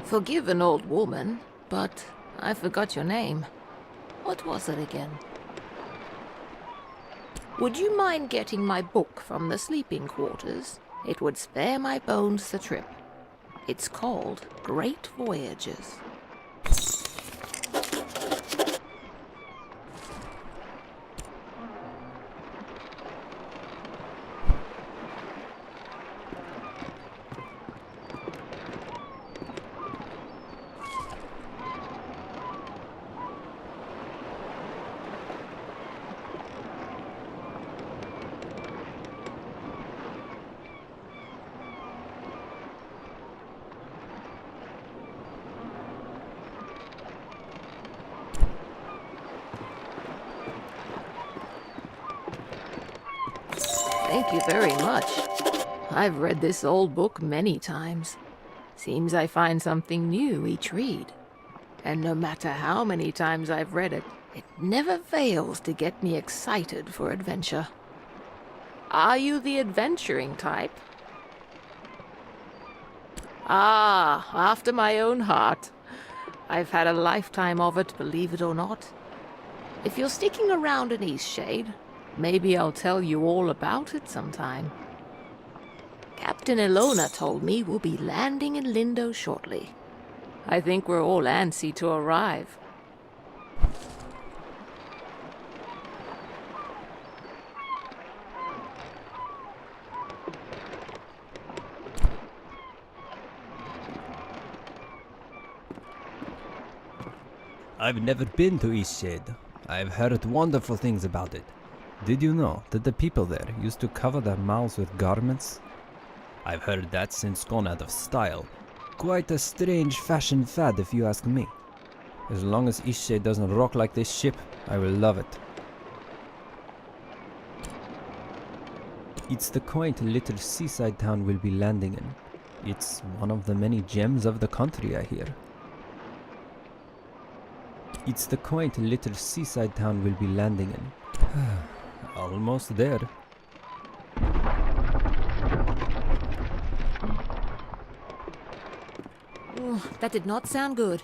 Forgive an old woman, but I forgot your name. What was it again? Would you mind getting my book from the sleeping quarters? It would spare my bones the trip. It's called Great Voyages. Thank you very much. I've read this old book many times. Seems I find something new each read. And no matter how many times I've read it, it never fails to get me excited for adventure. Are you the adventuring type? Ah, after my own heart. I've had a lifetime of it, believe it or not. If you're sticking around in Eastshade, maybe I'll tell you all about it sometime. Captain Ilona told me we'll be landing in Lindo shortly. I think we're all antsy to arrive. I've never been to Eastshade. I've heard wonderful things about it. Did you know that the people there used to cover their mouths with garments? I've heard that since gone out of style. Quite a strange fashion fad if you ask me. As long as Eastshade doesn't rock like this ship, I will love it. It's the quaint little seaside town we'll be landing in. It's one of the many gems of the country, I hear. It's the quaint little seaside town we'll be landing in. Almost there. Ooh, that did not sound good.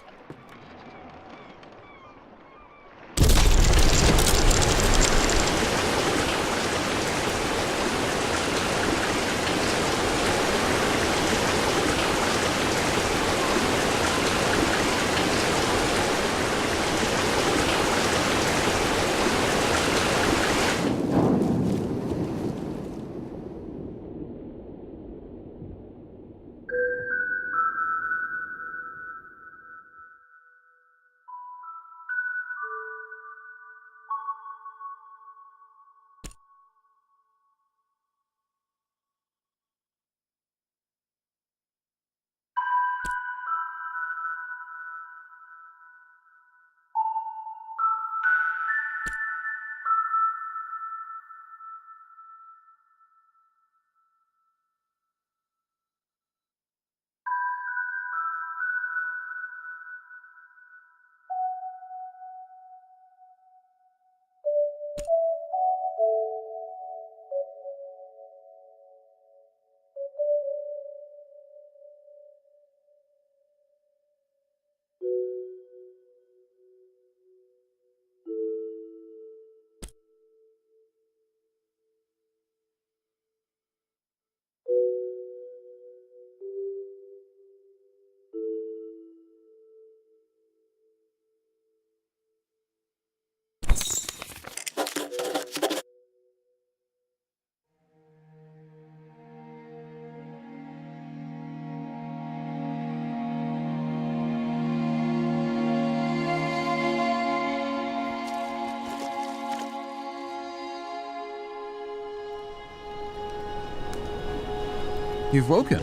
You've woken.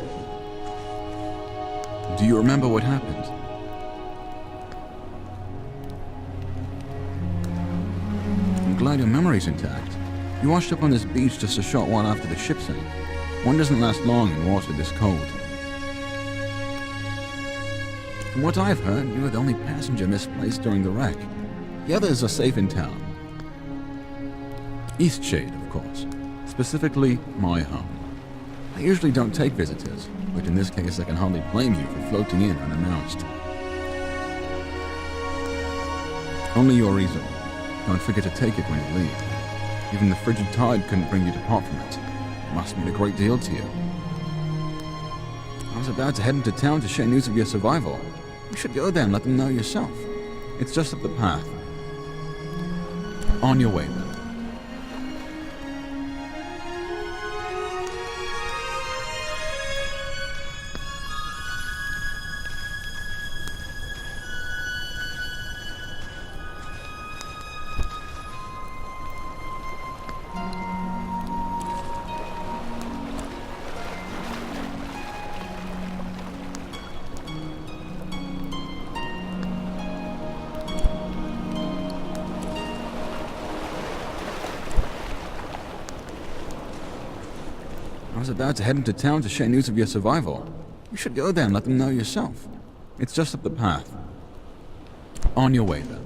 Do you remember what happened? I'm glad your memory's intact. You washed up on this beach just a short while after the ship sank. One doesn't last long in water this cold. From what I've heard, you were the only passenger misplaced during the wreck. The others are safe in town. Eastshade, of course. Specifically, my home. I usually don't take visitors, but in this case I can hardly blame you for floating in unannounced. Only your easel. Don't forget to take it when you leave. Even the frigid tide couldn't bring you to part from it. It must mean a great deal to you. I was about to head into town to share news of your survival. You should go there and let them know yourself. It's just up the path. On your way, then. I was about to head into town to share news of your survival. You should go there and let them know yourself. It's just up the path. On your way, then.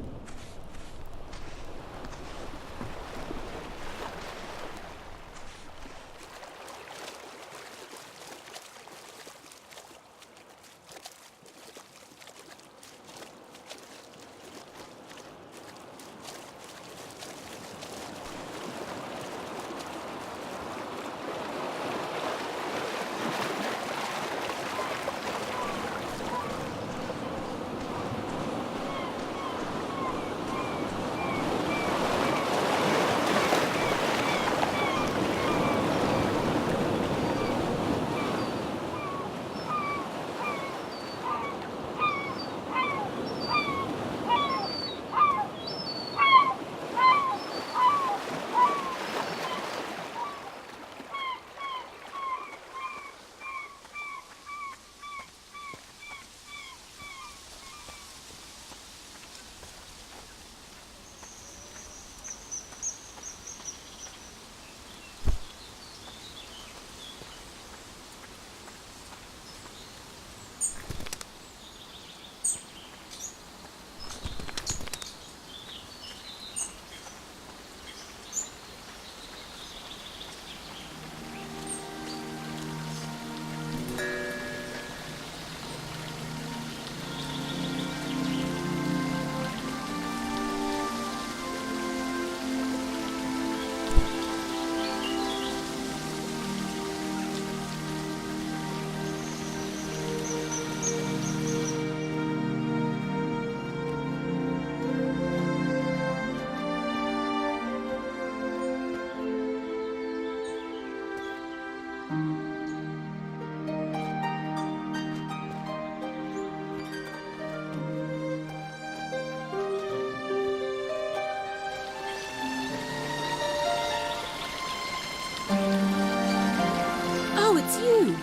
You!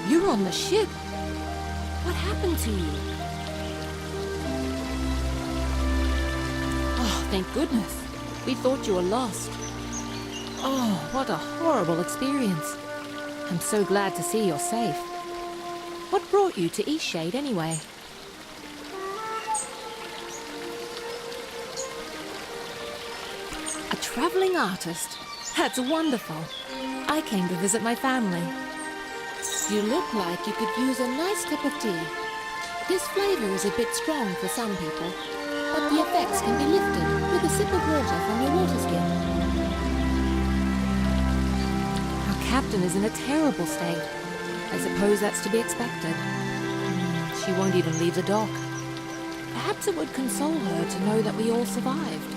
You're on the ship. What happened to you? Oh, thank goodness. We thought you were lost. Oh, what a horrible experience. I'm so glad to see you're safe. What brought you to Eastshade anyway? A traveling artist? That's wonderful. I came to visit my family. You look like you could use a nice cup of tea. This flavor is a bit strong for some people, but the effects can be lifted with a sip of water from your water skin. Our captain is in a terrible state. I suppose that's to be expected. She won't even leave the dock. Perhaps it would console her to know that we all survived.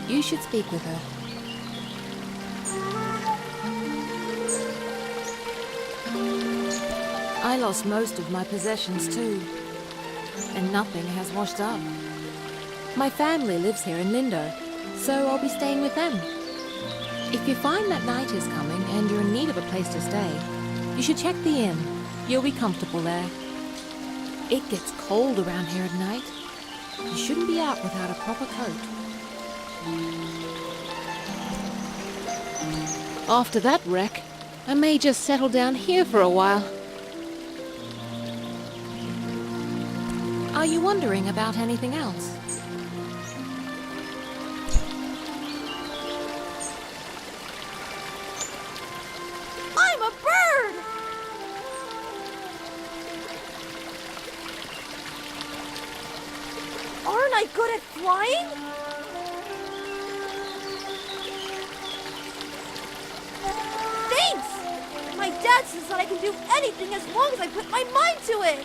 You should speak with her. I lost most of my possessions too, and nothing has washed up. My family lives here in Lindo, so I'll be staying with them. If you find that night is coming and you're in need of a place to stay, you should check the inn. You'll be comfortable there. It gets cold around here at night. You shouldn't be out without a proper coat. After that wreck, I may just settle down here for a while. Are you wondering about anything else? I'm a bird! good at flying? Thanks! My dad says that I can do anything as long as I put my mind to it!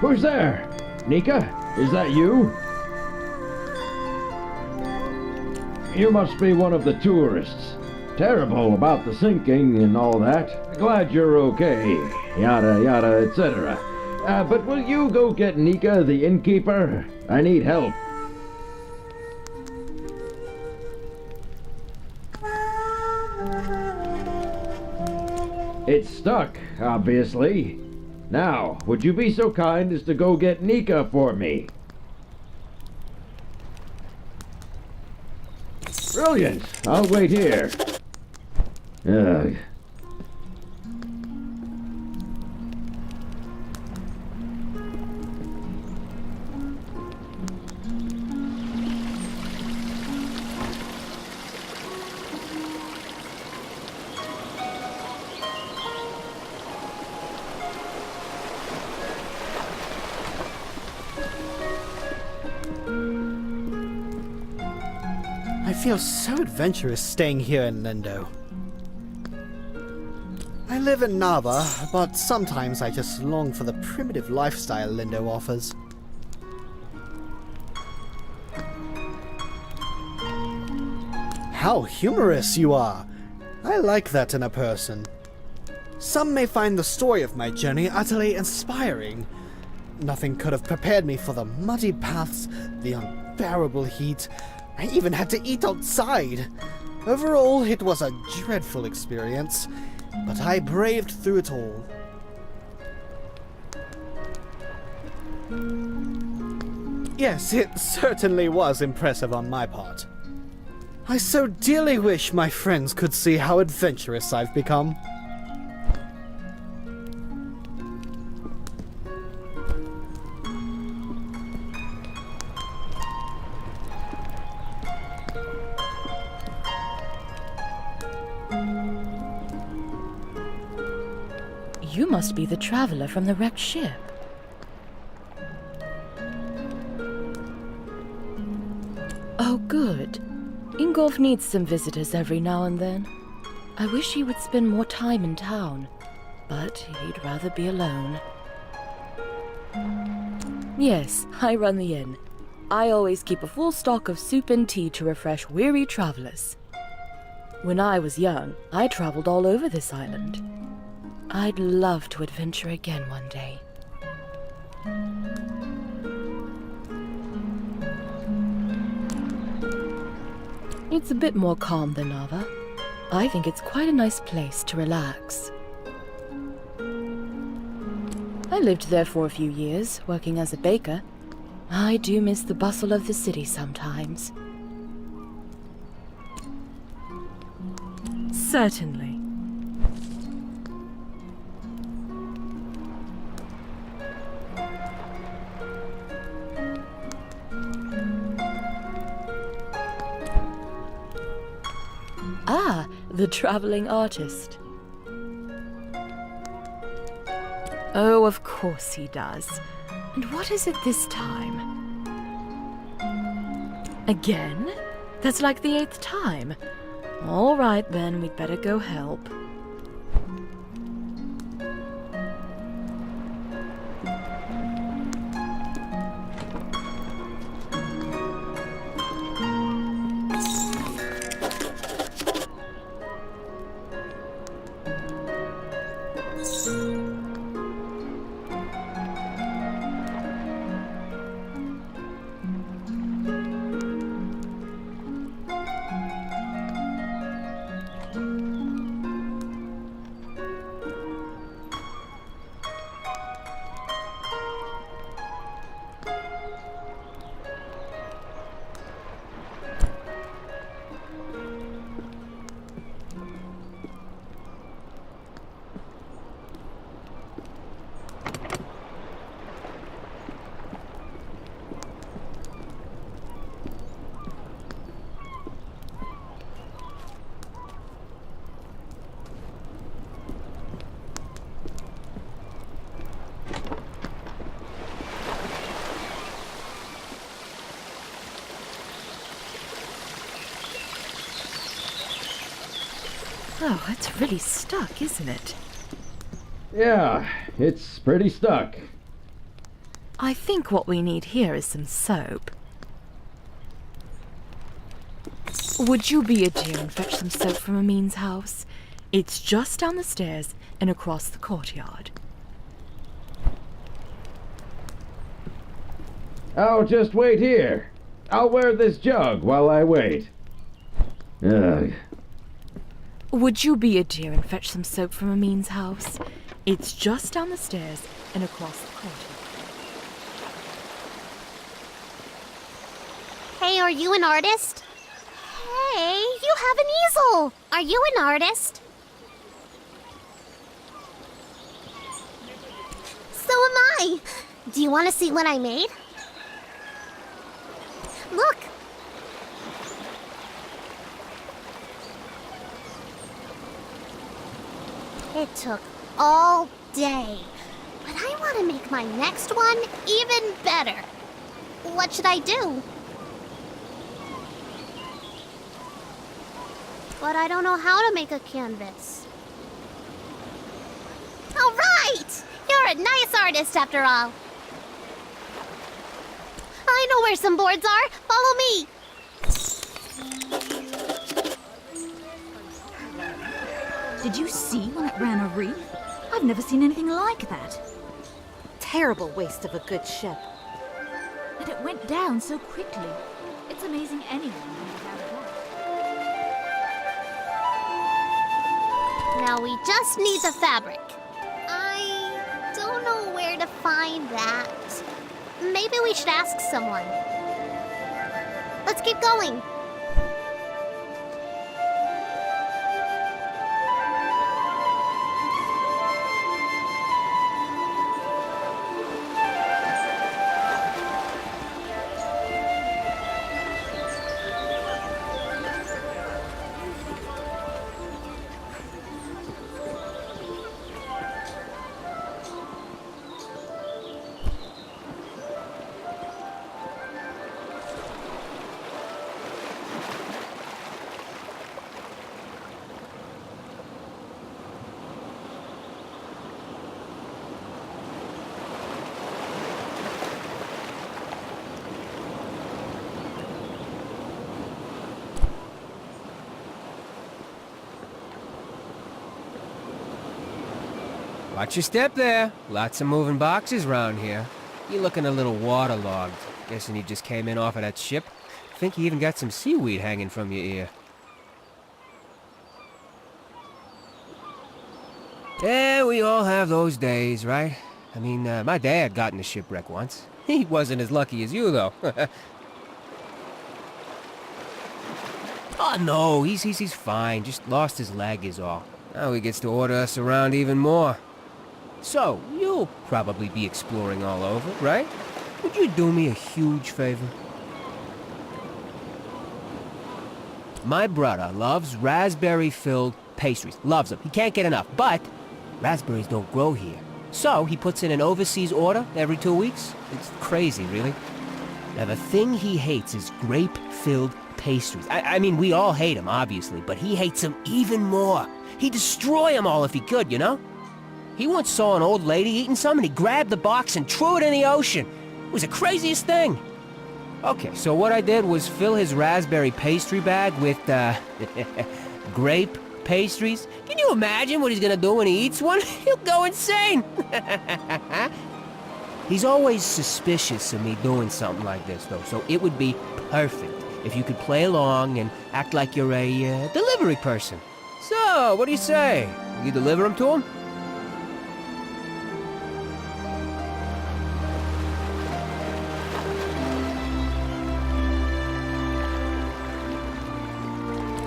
Who's there? Nika? Is that you? You must be one of the tourists. Terrible about the sinking and all that. Glad you're okay. Yada yada, etc. But will you go get Nika, the innkeeper? I need help. It's stuck, obviously. Now, would you be so kind as to go get Nika for me? Brilliant! I'll wait here. Ugh. I feel so adventurous staying here in Lindo. I live in Nava, but sometimes I just long for the primitive lifestyle Lindo offers. How humorous you are! I like that in a person. Some may find the story of my journey utterly inspiring. Nothing could have prepared me for the muddy paths, the unbearable heat. I even had to eat outside. Overall, it was a dreadful experience, but I braved through it all. Yes, it certainly was impressive on my part. I so dearly wish my friends could see how adventurous I've become. You must be the traveler from the wrecked ship. Oh, good. Ingolf needs some visitors every now and then. I wish he would spend more time in town, but he'd rather be alone. Yes, I run the inn. I always keep a full stock of soup and tea to refresh weary travelers. When I was young, I traveled all over this island. I'd love to adventure again one day. It's a bit more calm than Nava. I think it's quite a nice place to relax. I lived there for a few years, working as a baker. I do miss the bustle of the city sometimes. Certainly. Ah, the traveling artist. Oh, of course he does. And what is it this time? Again? That's like the 8th time. All right, then, we'd better go help. Oh, it's really stuck, isn't it? Yeah, it's pretty stuck. I think what we need here is some soap. Would you be a dear and fetch some soap from Amin's house? It's just down the stairs and across the courtyard. I'll just wait here. I'll wear this jug while I wait. Ugh. Would you be a dear and fetch some soap from Amin's house? It's just down the stairs and across the courtyard. Hey, are you an artist? Hey, you have an easel! Are you an artist? So am I! Do you want to see what I made? Look! It took all day, but I want to make my next one even better. What should I do? But I don't know how to make a canvas. All right! You're a nice artist after all. I know where some boards are. Follow me. Did you see when it ran a reef? I've never seen anything like that. Terrible waste of a good ship. And it went down so quickly. It's amazing anyone can get out of that. Now we just need the fabric. I don't know where to find that. Maybe we should ask someone. Let's keep going. Watch your step there. Lots of moving boxes round here. You're looking a little waterlogged. Guessing you just came in off of that ship. Think you even got some seaweed hanging from your ear. Yeah, we all have those days, right? I mean, my dad got in a shipwreck once. He wasn't as lucky as you, though. Oh, no, he's fine. Just lost his leg is all. Now he gets to order us around even more. So, you'll probably be exploring all over, right? Would you do me a huge favor? My brother loves raspberry-filled pastries. Loves them. He can't get enough. But raspberries don't grow here. So he puts in an overseas order every 2 weeks. It's crazy, really. Now, the thing he hates is grape-filled pastries. I mean, we all hate them, obviously, but he hates them even more. He'd destroy them all if he could, you know? He once saw an old lady eating some, and he grabbed the box and threw it in the ocean. It was the craziest thing. Okay, so what I did was fill his raspberry pastry bag with, grape pastries. Can you imagine what he's gonna do when he eats one? He'll go insane! He's always suspicious of me doing something like this, though, so it would be perfect if you could play along and act like you're a, delivery person. So, what do you say? You deliver them to him?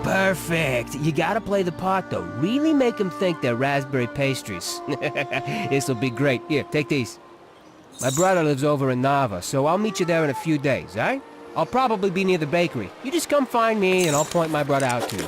Perfect. You gotta play the part, though. Really make them think they're raspberry pastries. This'll be great. Here, take these. My brother lives over in Nava, so I'll meet you there in a few days, all right? I'll probably be near the bakery. You just come find me, and I'll point my brother out to you.